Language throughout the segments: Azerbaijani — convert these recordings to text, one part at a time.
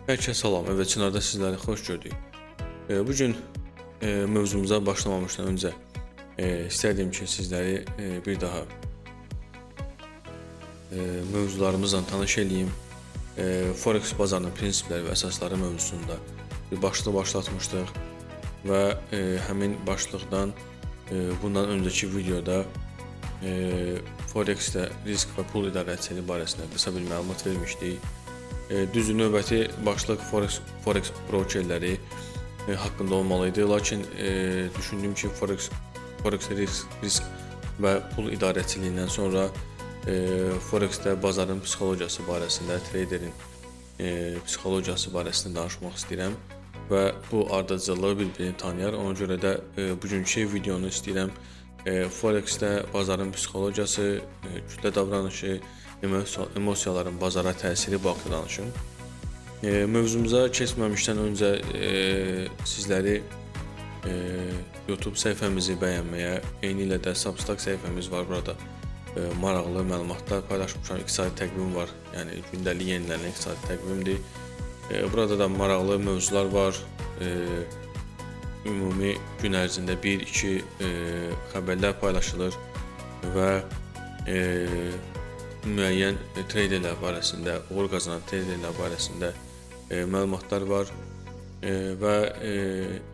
Herkese salam, evet Çınarda sizləri xoş gördük. Bugün mövzumuza başlamamışdan öncə istərdim ki, sizləri bir daha mövzularımızla tanış edeyim. Forex bazarının prinsipləri və əsasları mövzusunda bir başlıq başlatmışdıq və həmin başlıqdan bundan öncəki videoda Forexdə risk və pul idarəçiliyi barəsində qısa bir məlumat vermişdik. Düzdür, növbəti başlıq Forex brokerləri haqqında olmalıydı, lakin düşündüm ki, Forex risk və pul idarəçiliyindən sonra Forexdə bazarın psixologiyası barəsində, traderin psixologiyası barəsində danışmaq istəyirəm və bu ardıcıllığı bir-birini tanıyar. Ona görə də bugünkü videonu istəyirəm Forexdə bazarın psixologiyası, kütlə davranışı, emosiyaların bazara təsiri barədə danışım. Mövzumuza keçməmişdən öncə sizləri YouTube səhifəmizi bəyənməyə, eyni ilə də Substack səhifəmiz var. Burada maraqlı məlumatlar paylaşmışam. İqtisadi təqvim var, yəni gündəlik yenilənən iqtisadi təqvimdir. Burada da maraqlı mövzular var. Ümumi gün ərzində 1-2 xəbərlər paylaşılır və müəyyən traderlər barəsində, uğur qazanan traderlər barəsində məlumatlar var və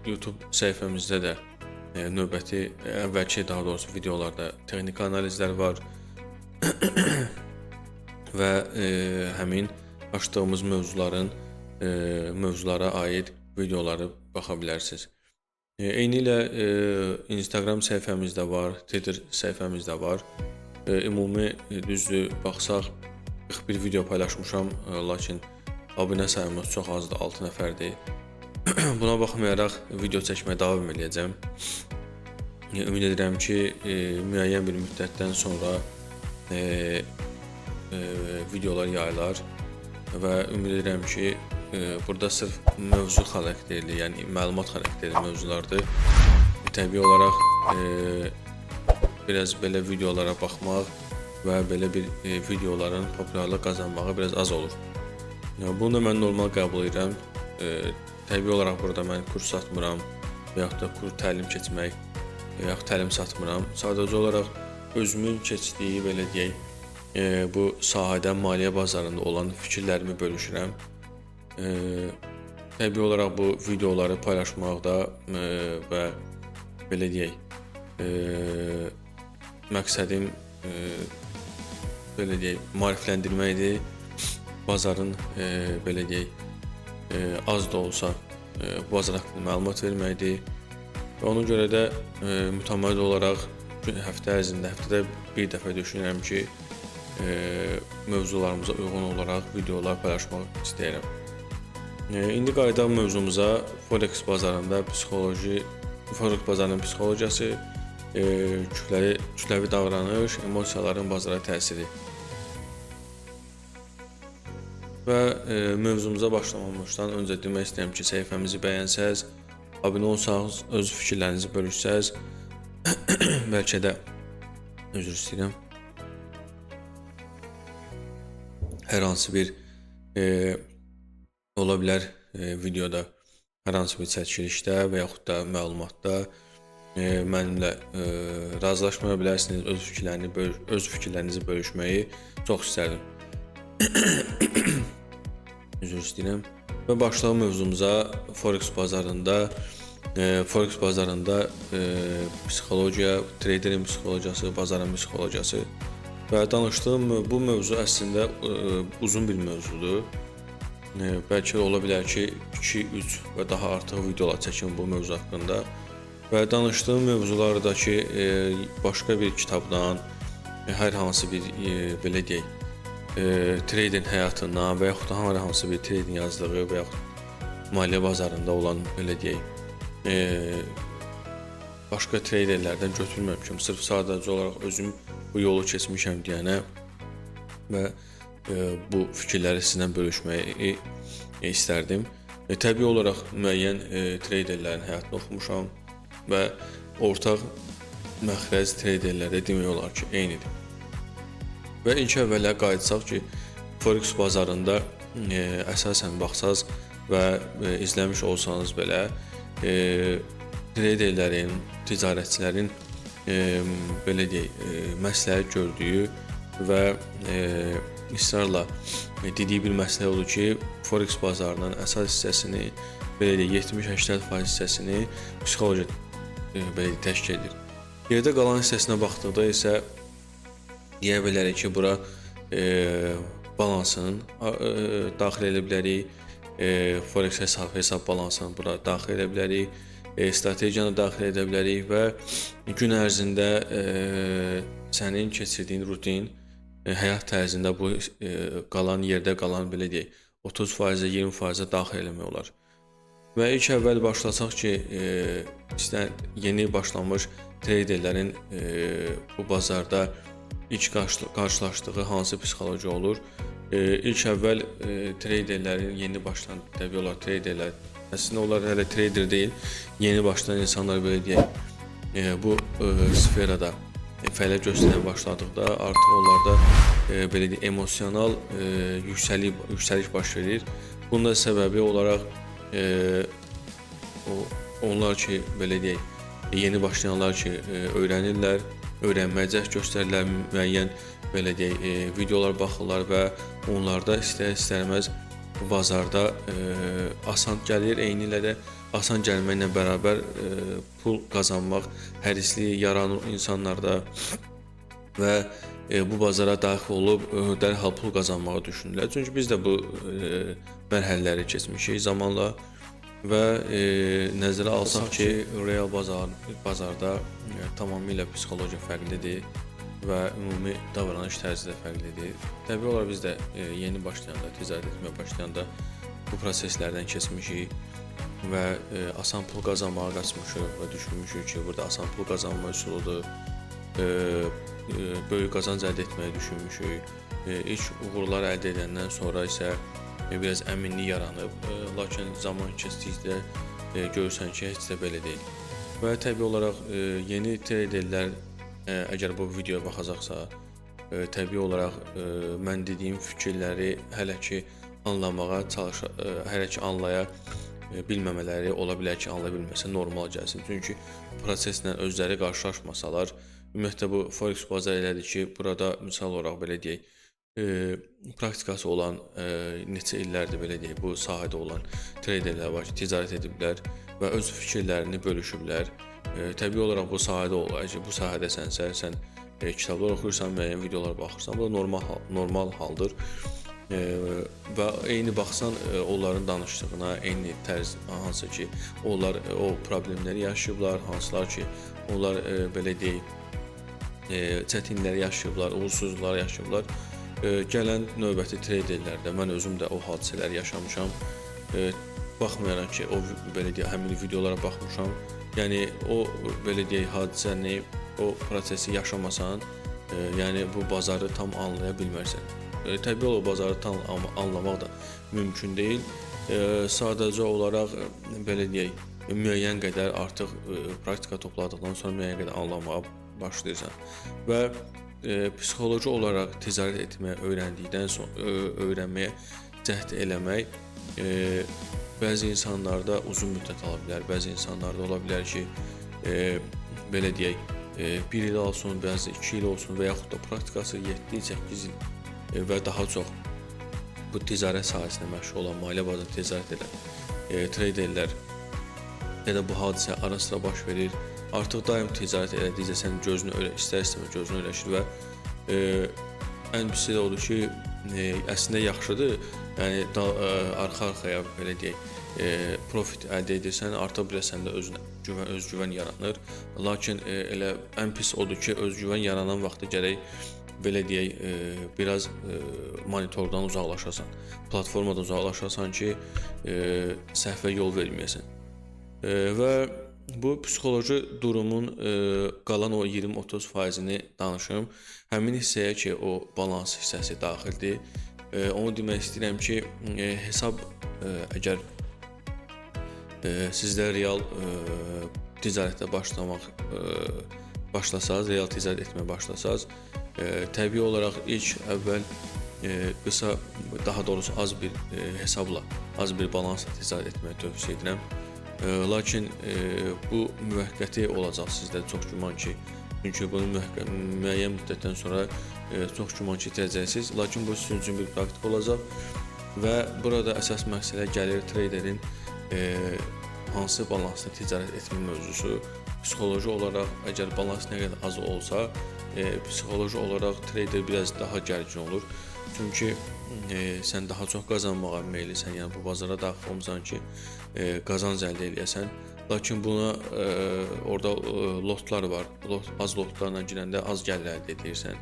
YouTube səhifəmizdə də növbəti, əvvəlki daha doğrusu videolarda texniki analizlər var və həmin açdığımız mövzulara aid videoları baxa bilərsiniz. Eyni ilə Instagram səhifəmizdə var, Twitter səhifəmizdə var. Ümumi düzdür, baxsaq 41 video paylaşmışam, lakin abunə sayımız çox azdır, 6 nəfərdir. Buna baxmayaraq video çəkməyə davam edəcəm. Ümid edirəm ki, müəyyən bir müddətdən sonra videolar yayılar və ümid edirəm ki, burada sırf mövzu xarakterli, yəni məlumat xarakterli mövzulardır. Təbii olaraq biraz belə videolara baxmaq və belə bir videoların populyarlıq qazanmağı biraz az olur. Bunu da mən normal qəbul edirəm. Təbii olaraq burada mən kurs satmıram və yaxud da təlim keçmək və yaxud təlim satmıram. Sadəcə olaraq özümün keçdiyi, belə deyək, bu sahədə maliyyə bazarında olan fikirlərimi bölüşürəm. Təbii olaraq bu videoları paylaşmaqda və belə deyək, məqsədim belə deyək, maarifləndirməkdir. Bazarın belə deyək, az da olsa bazar haqqında məlumat verməkdir. Və ona görə də mütəmadi olaraq həftə ərzində, həftədə bir dəfə düşünürəm ki, mövzularımıza uyğun olaraq videolar paylaşmaq istəyirəm. İndi qayıdaq mövzumuza. Forex bazarında Forex bazarının psixologiyası, kütləvi davranış, emosiyaların bazara təsiri. Və mövzumuza başlamamışdan öncə demək istəyirəm ki, səhifəmizi bəyənsəz, abunə olsanız, öz fikirlərinizi bölüşsəz, bəlkə də üzr istəyirəm, hər hansı bir ola bilər videoda, hər hansı bir çəkilişdə və yaxud da məlumatda mənimlə razılaşmaya bilərsiniz, öz fikirlərinizi bölüşməyi çox istərdim. Üzr istəyirəm. Və başlayaq mövzumuza. Forex bazarında psixologiya, traderin psixologiyası, bazarın psixologiyası və danışdığım bu mövzu əslində uzun bir mövzudur. Bəlkə ola bilər ki, 2-3 və daha artıq videolar çəkim bu mövzu haqqında. Və danışdığım mövzulardakı başqa bir kitabdan, hər hansı bir belə deyək, traderin həyatından və yaxud da hər hansı bir traderin yazdığı və yaxud maliyyə bazarında olan belə deyək, başqa traderlərdən götürməmişəm. Sırf sadəcə olaraq özüm bu yolu keçmişəm deyənə və bu fikirləri sizinlə bölüşməyi istərdim. Təbii olaraq müəyyən traderlərin həyatını oxumuşam və ortaq məxrəc traderlərdə demək olar ki, eynidir. Və ilk əvvələ qayıtsaq ki, Forex bazarında əsasən baxsaz və izləmiş olsanız belə traderlərin, ticarətçilərin belə deyək, məsləhət gördüyü və israrla dediyi bir məsələ odur ki, Forex bazarının əsas hissəsini, belə deyək, 70-80% hissəsini psixoloji belə deyək, təşkil edir. Yerdə qalan hissəsinə baxdıqda isə deyə bilərik ki, bura balansın daxil edə bilərik, Forex hesab balansını bura daxil edə bilərik, strategiyanı daxil edə bilərik və gün ərzində sənin keçirdiyin rutin, həyat tərzində bu qalan yerdə qalan belə deyək 30%, 20% daxil eləmək olar. Və ilk əvvəl başlasaq ki, yeni başlamış traderlərin bu bazarda ilk qarşılaşdığı hansı psixoloji olur? İlk əvvəl traderlərin yeni başlayan, təbii olaraq traderlər, əslində onlar hələ trader deyil, yeni başlayan insanlar belə deyək, bu sferada fəaliyyət göstərməyə başladıqda artıq onlarda belə deyək, emosional yüksəliş baş verir. Bunun da səbəbi olaraq onlar ki, belə deyək, yeni başlayanlar ki, öyrənirlər, öyrənməyə cəhd göstərirlər, müəyyən belə deyək, videolar baxırlar və onlarda istər-istərməz bu bazarda asan gəlir, eyni ilə də asan gəlməklə bərabər pul qazanmaq hərisliyi yaranır insanlarda və bu bazara daxil olub dərhal pul qazanmağı düşünürlər. Çünki biz də bu mərhələləri keçmişik zamanla və nəzərə alsaq ki, real bazarda tamamilə psixologiya fərqlidir və ümumi davranış tərzi də fərqlidir. Təbii olaraq biz də yeni başlayanda, ticarət etməyə başlayanda bu proseslərdən keçmişik və asan pul qazanmağa qaçmışıq və düşünmüşük ki, burada asan pul qazanma üsuludur, böyük qazanc əldə etməyi düşünmüşük. İlk uğurlar əldə edəndən sonra isə biraz əminlik yaranıb, lakin zaman keçdikcə görürsən ki, heç də belə deyil. Və təbii olaraq yeni traderlər əgər bu videoya baxacaqsa, təbii olaraq mən dediyim fikirləri hələ ki anlamağa hələ ki anlaya bilməmələri ola bilər ki, anlaya bilməsə normal gəlsin. Çünki proseslə özləri qarşılaşmasalar, ümumiyyətlə bu Forex bazarı elədir ki, burada misal olaraq belə deyək, praktikası olan neçə illərdir belə deyək, bu sahədə olan traderlər var ki, ticarət ediblər və öz fikirlərini bölüşüblər. Təbii olaraq bu sahədəsənsə, sən kitablar oxuyursan, müəyyən videolar baxırsan, bu normal haldır. Və eyni baxsan onların danışdığına, eyni tərz hansı ki, onlar o problemləri yaşayıblar, hansılar ki, onlar belə deyək, çətinliklər yaşayıblar, uğursuzluqlar yaşayıblar. Gələn növbəti traderlərdə mən özüm də o hadisələri yaşamışam. Baxmayaraq ki, o belə deyək, həmin videolara baxmışam. Yəni o belə deyək, hadisəni, o prosesi yaşamasan, yəni bu bazarı tam anlaya bilmərsən. Təbii olaraq bazarı tam anlamaq da mümkün deyil. Sadəcə olaraq belə deyək, müəyyən qədər artıq praktika topladıqdan sonra müəyyən qədər anlamağa başlayırsan və psixoloji olaraq ticarət etməyə öyrəndikdən sonra öyrənməyə cəhd eləmək bəzi insanlarda uzun müddət ala bilər, bəzi insanlarda ola bilər ki, belə deyək, 1 il olsun, bəzi 2 il olsun və yaxud da praktikası 7-8 il və daha çox bu ticarət sahəsində məşğul olan, maliyyə bazarında ticarət edən traderlər ya da bu hadisə ara sıra baş verir. Artıq daim ticarət elədikcə sən istər-istəməz gözünü öyrəşir və ən pisi də odur ki, əslində yaxşıdır. Yəni arxa-arxaya belə deyək, profit əldə edirsən, artıq biraz səndə özgüvən yaranır. Lakin elə ən pis odur ki, özgüvən yaranan vaxtı gərək belə deyək, biraz monitordan uzaqlaşasan, platformadan uzaqlaşasan ki, səhvə yol verməyəsən. Və bu psixoloji durumun qalan o 20-30%-ni danışım. Həmin hissəyə ki, o balans hissəsi daxildir. Onu demək istəyirəm ki, hesab əgər sizdə real ticarətə başlasaz, real ticarət etməyə başlasaz, təbii olaraq ilk əvvəl qısa, daha doğrusu az bir hesabla, az bir balansla ticarət etməyi tövsiyə edirəm. Lakin bu müvəqqəti olacaq sizdə çox güman ki, çünki bunu müəyyən müddətdən sonra çox güman ki itirəcəksiniz. Lakin bu sizin üçün bir praktik olacaq və burada əsas məsələ gəlir treyderin hansı balansla ticarət etmə mövzusu. Psixoloji olaraq əgər balans nə qədər az olsa, psixoloji olaraq treyder biraz daha gərgin olur. Çünki sən daha çox qazanmağa meyillisən, yəni bu bazara daxil olmusan ki, qazanc əldə edəsən. Lakin buna orada lotlar var. Az lotlarla girəndə az gəlir əldə edirsən.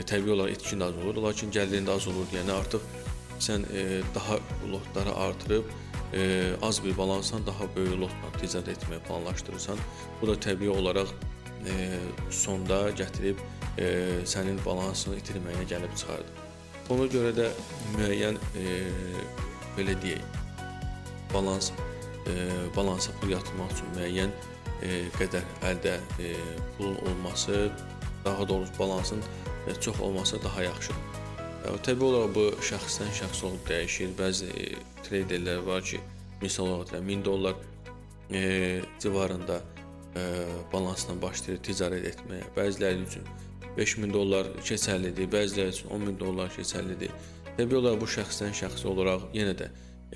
Təbii olaraq itkin də az olur, lakin gəlirin də az olur. Yəni artıq sən daha lotları artırıb az bir balansla daha böyük lotla ticarət etməyi planlaşdırırsan. Bu da təbii olaraq sonda gətirib sənin balansını itirməyinə gəlib çıxardır. Ona görə də müəyyən belə deyək, balansa pul yatırmaq üçün müəyyən qədər əldə pulun olması, daha doğrusu balansın çox olması daha yaxşıdır. Təbii olaraq bu şəxsdən şəxsə olub dəyişir. Bəzi treyderlər var ki, misal olaraq $1000 civarında balansla başlayır ticarət etməyə. Bəziləri üçün $5000 keçərlidir, bəziləri üçün $10.000 keçərlidir. Təbii olaraq bu şəxsdən şəxsə olaraq yenə də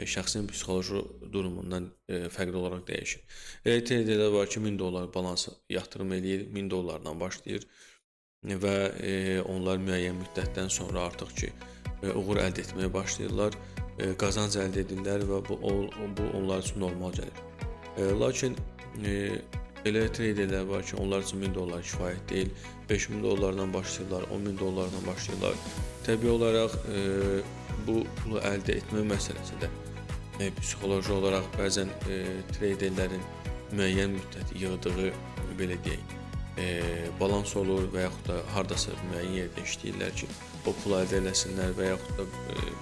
şəxsin psixoloji durumundan fərqli olaraq dəyişir. Elə treyderlər var ki, $1000 balansı yatırım eləyir, $1000 başlayır və onlar müəyyən müddətdən sonra artıq ki, uğur əldə etməyə başlayırlar, qazanc əldə edirlər və bu onlar üçün normal gəlir. Lakin elə treyderlər var ki, onlar üçün $1000 kifayət deyil, $5000 başlayırlar, $10.000 başlayırlar. Təbii olaraq bu pulu əldə etmə məsələsində psixoloji olaraq bəzən treyderlərin müəyyən müddət yığdığı, belə deyək, balans olur və yaxud da hardasa müəyyən yerdə işləyirlər ki, o pulu əldə eləsinlər və yaxud da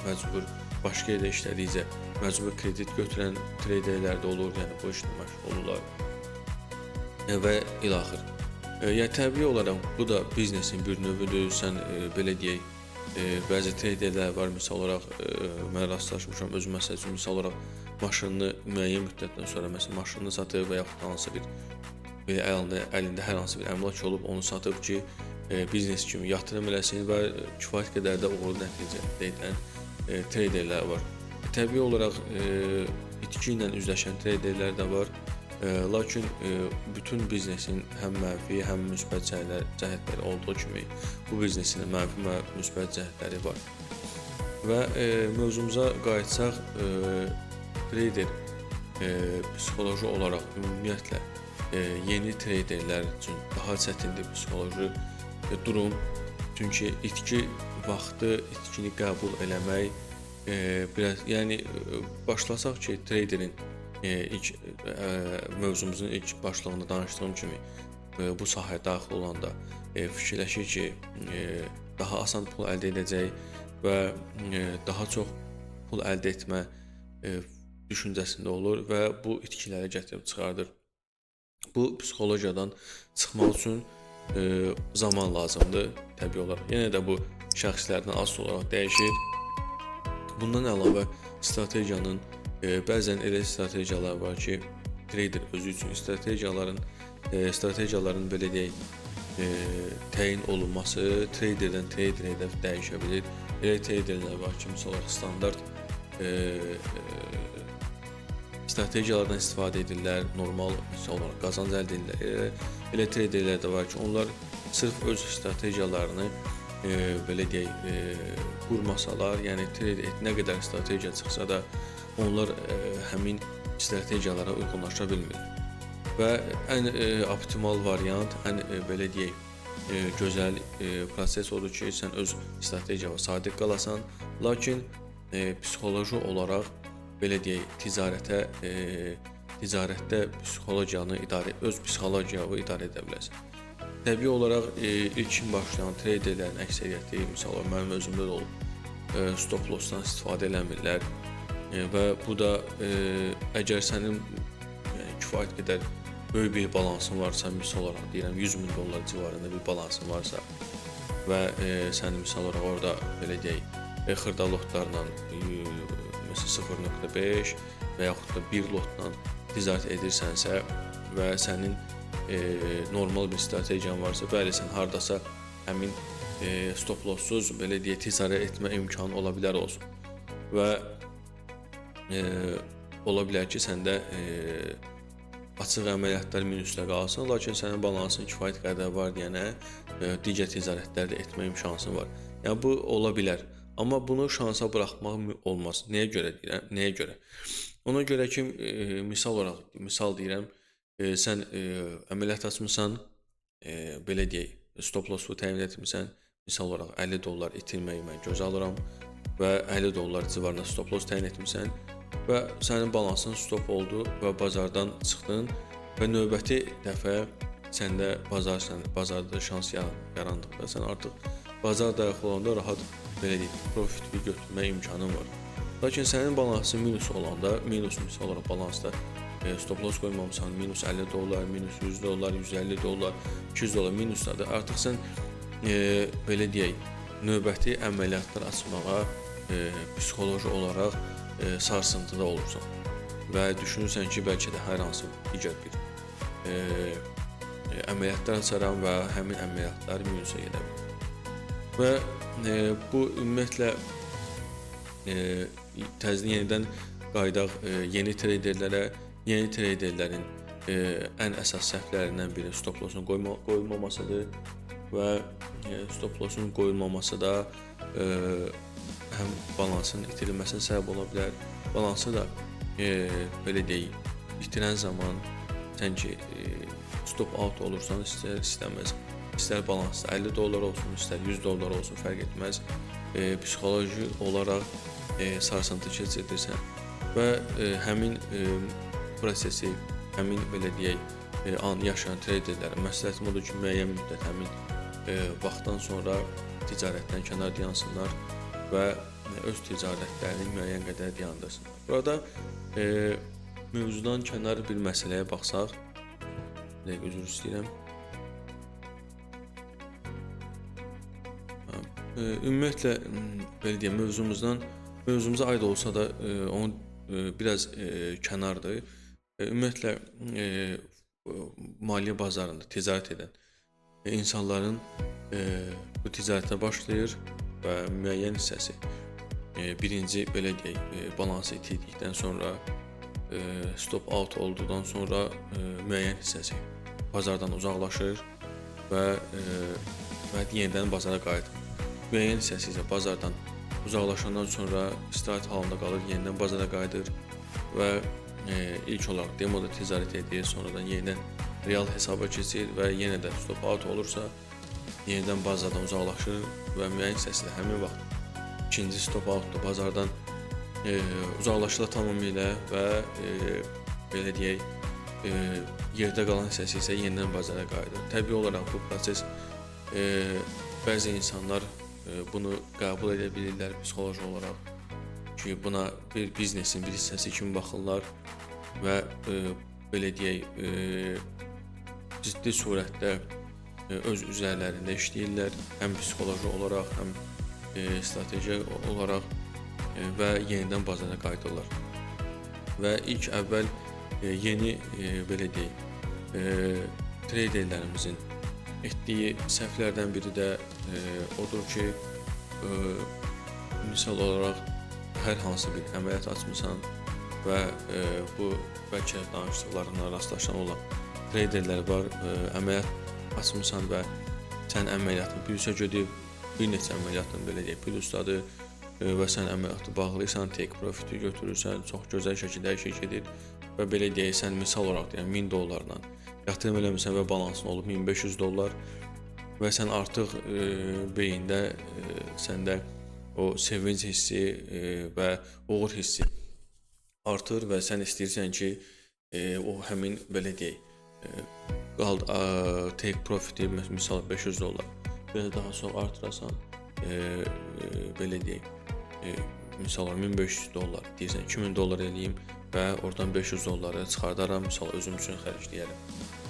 məcbur başqa yerdə işlədikcə məcbur kredit götürən treyderlər də olur, yəni bu işlə məşğul olurlar və ilaxır. Yəni təbii olaraq bu da biznesin bir növüdür. Sən belə deyək, bəzi treyderlər var, misal olaraq mən rastlaşmışam öz məsəl üçün, misal olaraq maşınını müəyyən müddətdən sonra məsələn maşınını satıb və yaxud da hansısa bir belə əlində hər hansı bir əmlak olub onu satıb ki, biznes kimi yatırım eləsin və kifayət qədər də uğurlu nəticə əldə edən treyderlər var. Təbii olaraq itki ilə üzləşən treyderlər də var. Lakin bütün biznesin həm mənfi, həm müsbət cəhətləri olduğu kimi bu biznesin mənfi və müsbət cəhətləri var. Və mövzumuza qayıtsaq, treyder psixoloji olaraq ümumiyyətlə yeni treyderlər üçün daha çətindir psixoloji durum. Çünki itki vaxtı, itkini qəbul eləmək biraz, yəni başlasaq ki, treyderin ilk mövzumuzun ilk başlığında danışdığım kimi bu sahəyə daxil olanda fikirləşir ki, daha asan pul əldə edəcək və daha çox pul əldə etmə düşüncəsində olur və bu itkiləri gətirib çıxardır. Bu psixologiyadan çıxmaq üçün zaman lazımdır, təbii olaraq. Yenə də bu şəxslərdən asılı olaraq dəyişir. Bundan əlavə strategiyanın bəzən elə strategiyalar var ki, treyder özü üçün strategiyaların belə deyək, təyin olunması treyderdən treyderə də dəyişə bilir. Elə treyderlər var ki, misal olaraq standart strategiyalardan istifadə edirlər, normal olaraq qazanc əldə edirlər. Elə treyderlər də var ki, onlar sırf öz strategiyalarını belə deyək, qurmasalar, yəni trade nə qədər strategiya çıxsa da onlar həmin strategiyalara uyğunlaşa bilmirlər. Və ən optimal variant, ən belə deyək, gözəl proses odur ki, sən öz strategiyaya sadiq qalasan, lakin psixoloji olaraq belə deyək, ticarətdə psixologiyanı öz psixologiyanı idarə edə biləsən. Təbii olaraq ilkin başlayan treyderlərin əksəriyyəti, misal mənim özümdə də olub, stop lossdan istifadə eləmirlər və bu da əgər sənin kifayət qədər böyük bir balansın varsa, misal olaraq deyirəm $100.000 civarında bir balansın varsa və sən misal olaraq orada belə deyək, xırda lotlarla məsələn 0.5 və yaxud da 1 lotla ticarət edirsənsə və sənin normal bir strategiyan varsa, bəli, sən hardasa həmin stop lossuz belə deyək ticarət etmə imkanı ola bilər olsun və ola bilər ki, səndə açıq əməliyyatlar minusda qalsın, lakin sənin balansın kifayət qədər var deyənə digər ticarətlər də etmə imkansın var. Yəni bu ola bilər. Amma bunu şansa buraxmaq olmaz. Nəyə görə deyirəm? Nəyə görə? Ona görə ki, misal deyirəm, sən əməliyyat açmısan, belə deyək, stop loss-u təmin etmirsən, misal olaraq $50 itirməyi mən gözə alıram və $50 civarında stop loss təyin etmirsən və sənin balansın stop oldu və bazardan çıxdın və növbəti dəfə səndə bazarda şans yarandıqda sən artıq bazar dayağı olanda rahat belə deyək, profitini götürmə imkanın var. Lakin sənin balansın minus olanda, minus misal olaraq balansda stop loss qoymamısan, minus $50, minus $100, $150, $200 minusdadır. Artıq sən belə deyək, növbəti əməliyyatlar açmağa psixoloji olaraq sarsıntıda olursan və düşünürsən ki, bəlkə də hər hansı digər bir əməliyyatlar açaram və həmin əməliyyatlar minusa gedə bilər. Və bu ümumiyyətlə təzədən yenidən qayıdaq yeni treyderlərə. Yeni treyderlərin ən əsas səhvlərindən biri stop lossun qoyulmamasıdır və stop lossun qoyulmaması da həm balansın itirilməsinə səbəb ola bilər. Balansı da belə deyək, itirən zaman sən ki stop out olursan, istər-istəməz, istər balansda $50 olsun, istər $100 olsun, fərq etməz. Psixoloji olaraq sarsıntı keçirdirsən və həmin prosesi, həmin belə deyək, an yaşayan treyderlərə məsləhətim odur ki, müəyyən müddət həmin vaxtdan sonra ticarətdən kənar dayansınlar və öz ticarətlərini müəyyən qədər dayandırsınlar. Burada mövzudan kənar bir məsələyə baxsaq, üzr istəyirəm. Ümumiyyətlə belə deyək, mövzumuza aid olsa da onun biraz kənardır. Ümumiyyətlə maliyyə bazarında ticarət edən insanların bu ticarətə başlayır və müəyyən hissəsi birinci belə deyək, balansı itirdikdən sonra stop out olduqdan sonra müəyyən hissəsi bazardan uzaqlaşır və yenidən bazara qayıdır. Müəyyən hissəsi isə bazardan uzaqlaşandan sonra istirahət halında qalır, yenidən bazara qayıdır və ilk olaraq demoda ticarət edir, sonradan yenidən real hesaba keçir və yenə də stop out olursa, yenidən bazardan uzaqlaşır və müəyyən hissəsi də həmin vaxt ikinci stop outda bazardan uzaqlaşırlar tamamilə və belə deyək, yerdə qalan hissəsi isə yenidən bazara qayıdır. Təbii olaraq bu proses bəzi insanlar bunu qəbul edə bilirlər psixoloji olaraq ki, buna bir biznesin bir hissəsi kimi baxırlar və belə deyək, ciddi surətdə öz üzərlərində işləyirlər, həm psixoloji olaraq, həm strateji olaraq və yenidən bazara qayıdırlar. Və ilk əvvəl yeni belə deyək, treyderlərimizin etdiyi səhvlərdən biri də odur ki, misal olaraq hər hansı bir əməliyyat açmısan və bu bəlkə danışdıqlarından rastlaşan olan treyderlər var, əməliyyat açmısan və sən əməliyyatın plyusa gedib, bir neçə əməliyyatın belə deyək plyusdadır və sən əməliyyatı bağlayırsan, take profiti götürürsən, çox gözəl şəkildə hər şey gedir və belə deyək, sən misal olaraq deyək $1000 yatırım eləmirsən və balansın olub $1500 və sən artıq beyində səndə o sevinc hissi və uğur hissi artır və sən istəyirsən ki, o həmin belə deyək, take profiti misal $500 biraz daha çox artırasan, belə deyək, misal $1500 deyirsən, $2000 eləyim və oradan $500 çıxardaram, misal özüm üçün xərcləyərəm.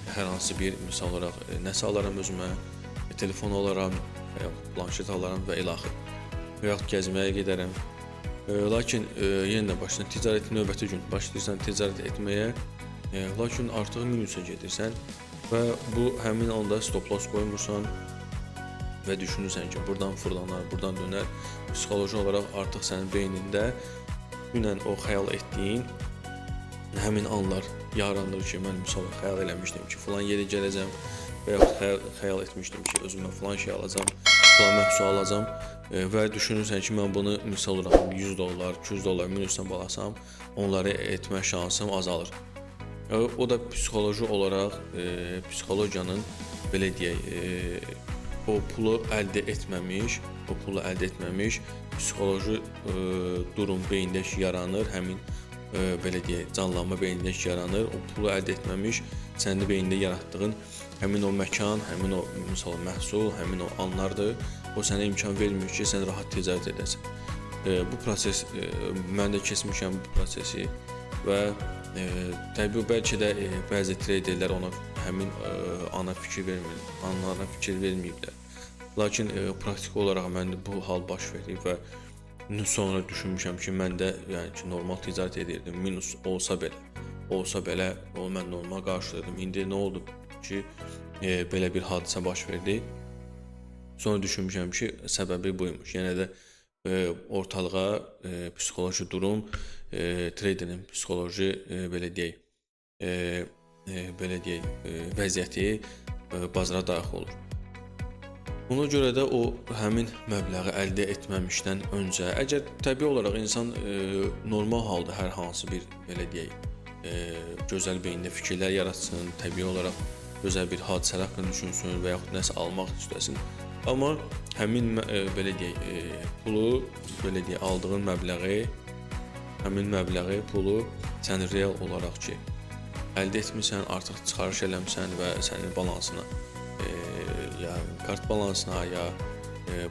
Hər hansı bir misal olaraq nəsə alaram özümə, telefon alaram, və ya planşet alaram və ilaxır. Və yaxud gəzməyə gedərəm. Lakin yenə də başlayırsan ticarət növbəti gün başlayırsan ticarət etməyə, lakin artıq minusa gedirsən və bu həmin anda stop loss qoymursan və düşünürsən ki, buradan fırlanar, buradan dönər. Psixoloji olaraq artıq sənin beynində dünən o xəyal etdiyin həmin anlar yaranır ki, mən misal xəyal eləmişdim ki, falan yerə gələcəm və yaxud xəyal etmişdim ki, özümə falan şey alacam, falan məhsul alacam və düşünürsən ki, mən bunu misal olaraq $100, $200 minusdan balasam, onları etmə şansım azalır. O da psixoloji olaraq psixologiyanın belə deyək, o pulu əldə etməmiş psixoloji durum beyində yaranır, həmin belə deyək, canlanma beyində yaranır. O pulu əldə etməmiş sənin beyində yaratdığın həmin o məkan, həmin o misal məhsul, həmin o anlardır. O sənə imkan vermir ki, sən rahat ticarət edəsən. Bu proses mən də keçmişəm bu prosesi və təbii bəlkə də bəzi treyderlər ona həmin ana fikir verməyiblər. Lakin praktiki olaraq məndə bu hal baş verib və sonra düşünmüşəm ki, mən də yəni ki, normal ticarət edirdim. Minus olsa belə, o mən normal qarşıladım. İndi nə oldu ki, belə bir hadisə baş verdi? Sonra düşünmüşəm ki, səbəbi buymuş. Yenə də ortalığa psixoloji durum, treyderin psixoloji belə deyək, vəziyyəti bazara daxil olur. Ona görə də o həmin məbləği əldə etməmişdən öncə, əgər təbii olaraq insan normal halda hər hansı bir belə deyək, gözəl beyində fikirlər yaratsın, təbii olaraq gözəl bir hadisələr haqqında düşünsün və yaxud nəsə almaq istəsin. Amma həmin belə deyək, pulu belə deyək, aldığın məbləği, həmin məbləği, pulu sən real olaraq ki, əldə etmirsən, artıq çıxarış eləmsən və sənin balansına ya kart balansına ya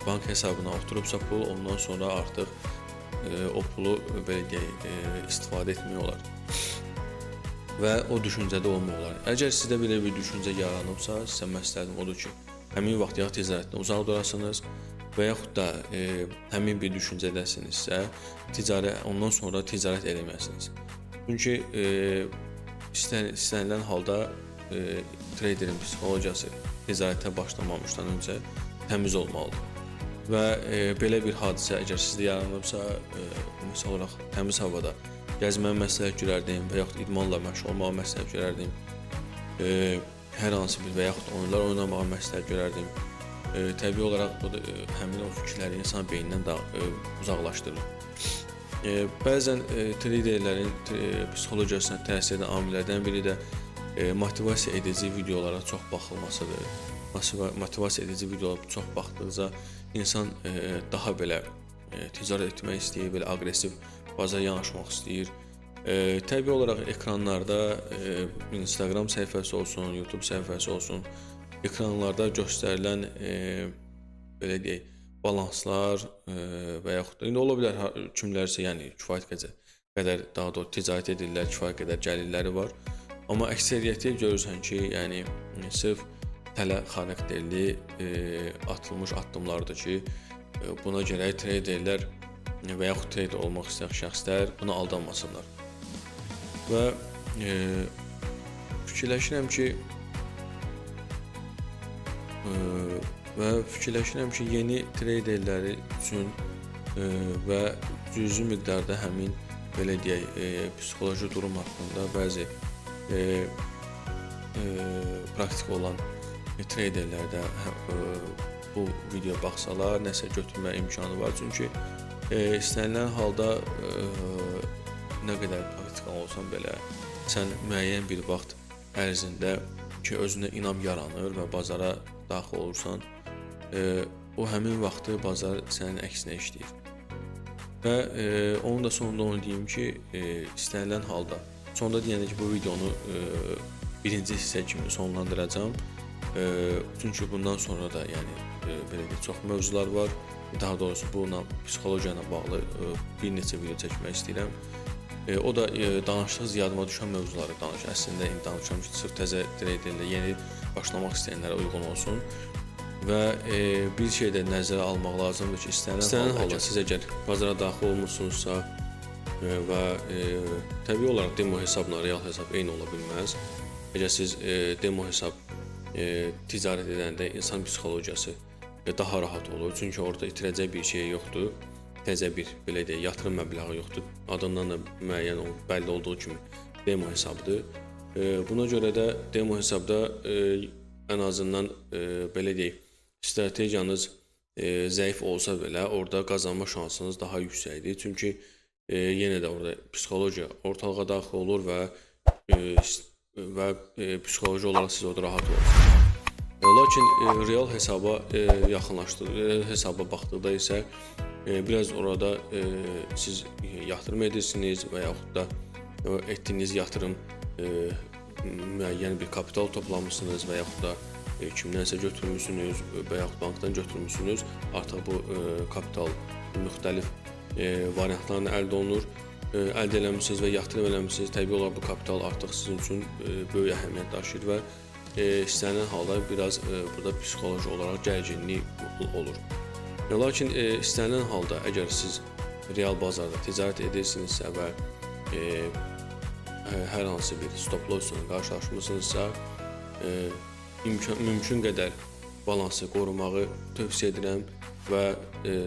bank hesabına oturubsa pul, ondan sonra artıq o pulu belə deyək, istifadə etmək olar və o düşüncədə olmaq olar. Əgər sizdə belə bir düşüncə yaranıbsa, sizə məsləhətim odur ki, həmin vaxt ya ticarətdən uzaq durasınız və yaxud da həmin bir düşüncədəsinizsə, ondan sonra ticarət eləməyəsiniz. Çünki istənilən halda treyderin psixologiyası ticarətə başlamamışdan öncə təmiz olmalıdır və belə bir hadisə əgər sizdə yaranıbsa, misal olaraq təmiz havada gəzməyə məsləhət görərdim və yaxud idmanla məşğul olmağa məsləhət görərdim, hər hansı bir və yaxud oyunlar oynamağa məsləhət görərdim. Təbii olaraq bu da həmin o fikirləri insan beynindən uzaqlaşdırır. Bəzən treyderlərin psixologiyasına təsir edən amillərdən biri də motivasiya edici videolara çox baxılmasıdır. Motivasiya edici videolara çox baxdıqca insan daha belə ticarət etmək istəyir, belə aqressiv bazara yanaşmaq istəyir. Təbii olaraq ekranlarda Instagram səhifəsi olsun, YouTube səhifəsi olsun, ekranlarda göstərilən belə deyək, balanslar və yaxud da indi ola bilər kimlərsə, yəni kifayət qədər daha doğrusu ticarət edirlər, kifayət qədər gəlirləri var. Amma əksəriyyəti görürsən ki, yəni sırf tələ xarakterli atılmış addımlardır ki, buna görə treyderlər və yaxud treyder olmaq istəyən şəxslər buna aldanmasınlar. Və fikirləşirəm ki, yeni treyderləri üçün və cüzi miqdarda həmin belə deyək, psixoloji durum haqqında bəzi praktik olan treyderlərdə bu videoya baxsalar, nəsə götürmə imkanı var. Çünki istənilən halda nə qədər praktikan olsan belə, sən müəyyən bir vaxt ərzində ki, özünə inam yaranır və bazara daxil olursan, o həmin vaxtı bazar sənin əksinə işləyir. Və onun da sonunda onu deyim ki, istənilən halda sonda deyəndə ki, bu videonu birinci hissə kimi sonlandıracağam. Çünki bundan sonra da yəni belə deyək, çox mövzular var. Daha doğrusu bununla psixologiya ilə bağlı bir neçə video çəkmək istəyirəm. O da danışdığınız yadıma düşən mövzuları Əslində indi danışıram ki, sırf təzə treyderlə yeni başlamaq istəyənlərə uyğun olsun. və bir şey də nəzərə almaq lazımdır ki, istənilən halda siz əgər bazara daxil olmusunuzsa və təbii olaraq demo hesabla real hesab eyni ola bilməz. Əgər siz demo hesab ticarət edəndə insan psixologiyası daha rahat olur. Çünki orada itirəcək bir şey yoxdur. Təzə bir, belə deyək, yatırım məbləği yoxdur. Adından da müəyyən bəlli olduğu kimi demo hesabdır. Buna görə də demo hesabda ən azından belə deyək, strategiyanız zəif olsa belə orada qazanma şansınız daha yüksəkdir. Çünki yenə də orada psixologiya ortalığa daxil olur və psixoloji olaraq siz orada rahat olursunuz. Lakin real hesaba baxdıqda isə biraz orada siz yatırım edirsiniz və yaxud da etdiyiniz yatırım müəyyən bir kapital toplamışsınız və yaxud da kimdənsə götürmüsünüz və yaxud bankdan götürmüsünüz. Artıq bu kapital müxtəlif variantlarla əldə olunur. Əldə eləmişsiniz və yatırım eləmişsiniz. Təbii olaraq bu kapital artıq sizin üçün böyük əhəmiyyət daşıyır və istənilən halda biraz burada psixoloji olaraq gərginlik olur. Lakin istənilən halda əgər siz real bazarda ticarət edirsinizsə və hər hansı bir stop lossla qarşılaşmısınızsa, mümkün qədər balansı qorumağı tövsiyə edirəm və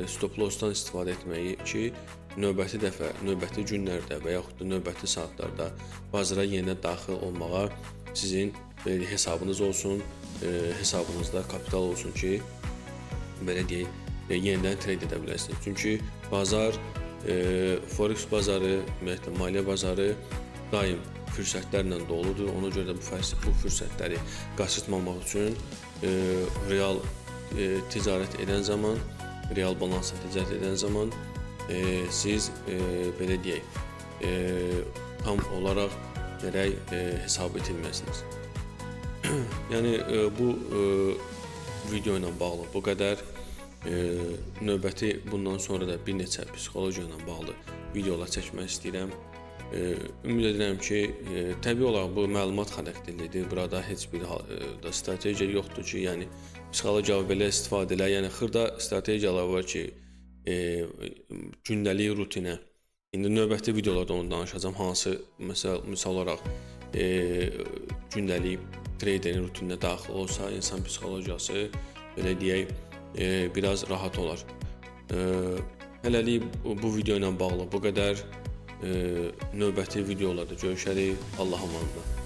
stop lossdan istifadə etməyi ki, növbəti dəfə, növbəti günlərdə və yaxud da növbəti saatlarda bazara yenidən daxil olmağa sizin hesabınız olsun, hesabınızda kapital olsun ki, belə deyək, yenidən trade edə biləsiniz. Çünki bazar, forex bazarı, ümumiyyətlə maliyyə bazarı daim fürsətlərlə doludur. Ona görə də bu fürsətləri qaçırtmamaq üçün real ticarət edən zaman, real balansla ticarət edən zaman siz belə deyək, tam olaraq gərək hesab itirməsiniz. Yəni bu video ilə bağlı bu qədər. Növbəti bundan sonra da bir neçə psixologiya ilə bağlı videolar çəkmək istəyirəm. Ümid edirəm ki, təbii olaraq bu məlumat xarakterlidir. Burada heç bir da strategiya yoxdur ki, yəni psixologiya belə istifadə elə. Yəni xırda strategiyalar var ki, gündəlik rutinə. İndi növbəti videolarda onu danışacağam. Hansı misal olaraq gündəlik traderin rutininə daxil olsa, insan psixologiyası belə deyək biraz rahat olar. Hələlik bu video ilə bağlı bu qədər. Növbəti videolarda görüşərik. Allah'a əmanət.